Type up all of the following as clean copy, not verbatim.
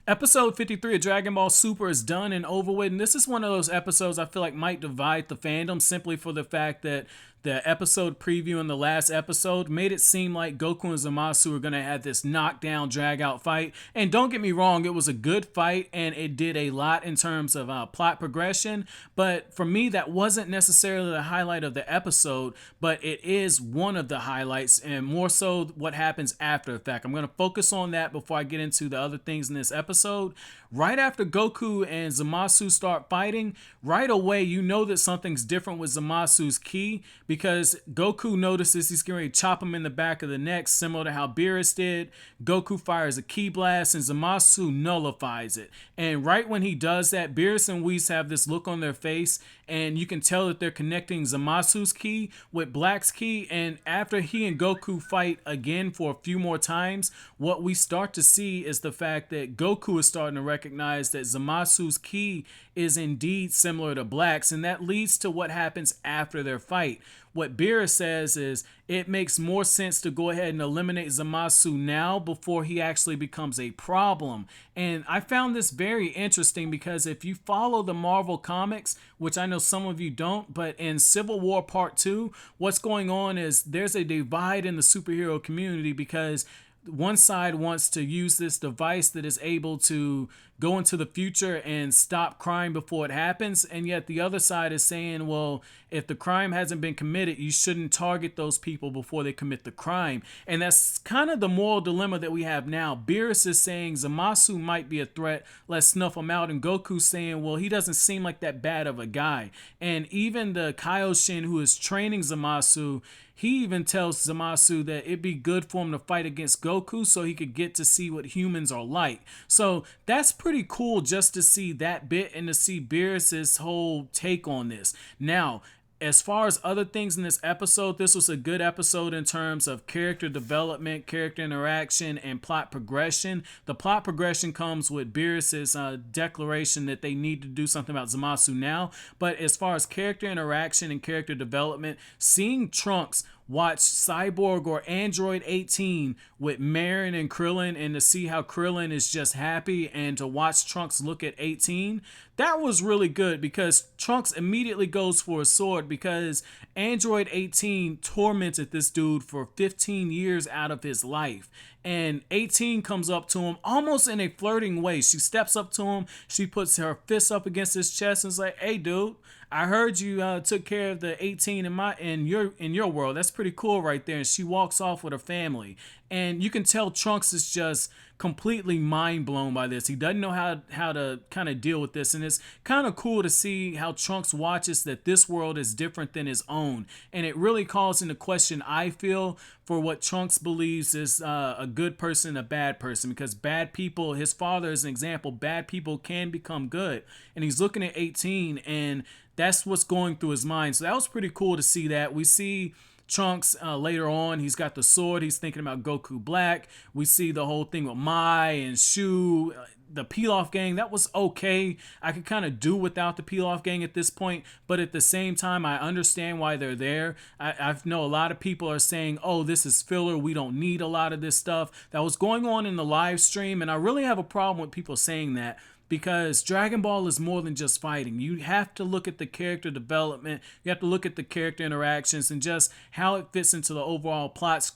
Episode 53 of Dragon Ball Super is done and over with, and this is one of those episodes I feel like might divide the fandom simply for the fact that the episode preview in the last episode made it seem like Goku and Zamasu were going to have this knockdown, drag out fight. And don't get me wrong, it was a good fight and it did a lot in terms of plot progression. But for me, that wasn't necessarily the highlight of the episode, but it is one of the highlights and more so what happens after the fact. I'm going to focus on that before I get into the other things in this episode. Right after Goku and Zamasu start fighting, right away you know that something's different with Zamasu's ki because Goku notices he's going to chop him in the back of the neck, similar to how Beerus did. Goku fires a ki blast and Zamasu nullifies it. And right when he does that, Beerus and Whis have this look on their face, and you can tell that they're connecting Zamasu's ki with Black's ki. And after he and Goku fight again for a few more times, what we start to see is the fact that Goku is starting to recognize that Zamasu's ki is indeed similar to Black's, and that leads to what happens after their fight. What Beerus says is it makes more sense to go ahead and eliminate Zamasu now before he actually becomes a problem. And I found this very interesting because if you follow the Marvel comics, which I know some of you don't, but in Civil War Part 2, what's going on is there's a divide in the superhero community because one side wants to use this device that is able to go into the future and stop crime before it happens, and yet the other side is saying, well, if the crime hasn't been committed, you shouldn't target those people before they commit the crime. And that's kind of the moral dilemma that we have now. Beerus is saying Zamasu might be a threat, let's snuff him out, and Goku's saying, well, he doesn't seem like that bad of a guy. And even the Kaioshin who is training Zamasu, he even tells Zamasu that it'd be good for him to fight against Goku so he could get to see what humans are like. So that's pretty cool just to see that bit and to see Beerus's whole take on this. Now, as far as other things in this episode, this was a good episode in terms of character development, character interaction, and plot progression. The plot progression comes with Beerus's declaration that they need to do something about Zamasu now. But as far as character interaction and character development, seeing Trunks watch Cyborg or Android 18 with Marin and Krillin and to see how Krillin is just happy and to watch Trunks look at 18, that was really good because Trunks immediately goes for a sword because Android 18 tormented this dude for 15 years out of his life. And 18 comes up to him almost in a flirting way. She steps up to him, she puts her fist up against his chest and is like, hey dude, I heard you took care of the 18 in your world. That's pretty cool right there. And she walks off with her family. And you can tell Trunks is just completely mind blown by this. He doesn't know how to kind of deal with this. And it's kind of cool to see how Trunks watches that this world is different than his own. And it really calls into question, I feel, for what Trunks believes is a good person, a bad person. Because bad people, his father is an example, bad people can become good. And he's looking at 18 and that's what's going through his mind. So that was pretty cool to see that. We see Trunks later on, he's got the sword, he's thinking about Goku Black. We see the whole thing with Mai and Shu, the Pilaf gang. That was okay. I could kind of do without the Pilaf gang at this point, but at the same time, I understand why they're there. I know a lot of people are saying, oh, this is filler, we don't need a lot of this stuff. That was going on in the live stream, and I really have a problem with people saying that. Because Dragon Ball is more than just fighting. You have to look at the character development. You have to look at the character interactions and just how it fits into the overall plot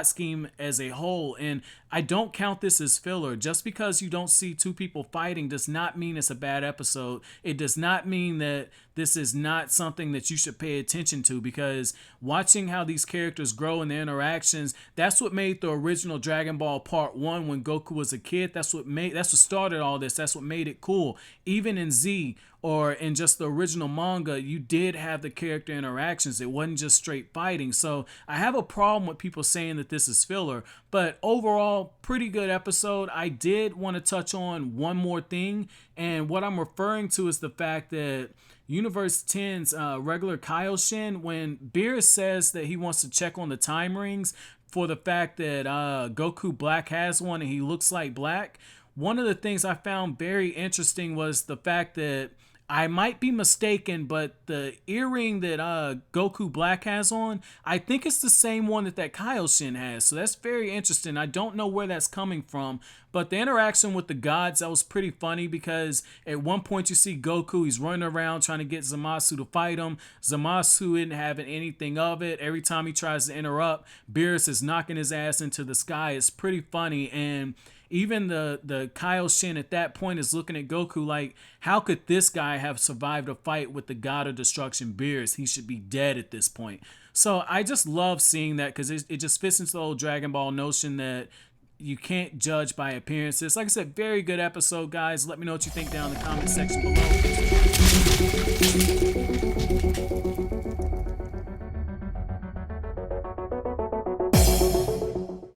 scheme as a whole. And I don't count this as filler. Just because you don't see two people fighting does not mean it's a bad episode. It does not mean that this is not something that you should pay attention to, because watching how these characters grow in their interactions, that's what made the original Dragon Ball Part 1 when Goku was a kid. That's what started all this. That's what made it cool. Even in Z or in just the original manga, you did have the character interactions. It wasn't just straight fighting. So I have a problem with people saying that this is filler, but overall, pretty good episode. I did want to touch on one more thing, and what I'm referring to is the fact that Universe 10's regular Kaioshin, when Beerus says that he wants to check on the time rings for the fact that Goku Black has one and he looks like Black, one of the things I found very interesting was the fact that I might be mistaken, but the earring that Goku Black has on, I think it's the same one that Kaioshin has. So that's very interesting. I don't know where that's coming from, but the interaction with the gods, that was pretty funny because at one point you see Goku, he's running around trying to get Zamasu to fight him. Zamasu isn't having anything of it. Every time he tries to interrupt, Beerus is knocking his ass into the sky. It's pretty funny. And even the Kaioshin at that point is looking at Goku like, how could this guy have survived a fight with the god of destruction, Beerus? He should be dead at this point. So I just love seeing that because it just fits into the old Dragon Ball notion that you can't judge by appearances. Like I said, very good episode, guys. Let me know what you think down in the comment section below.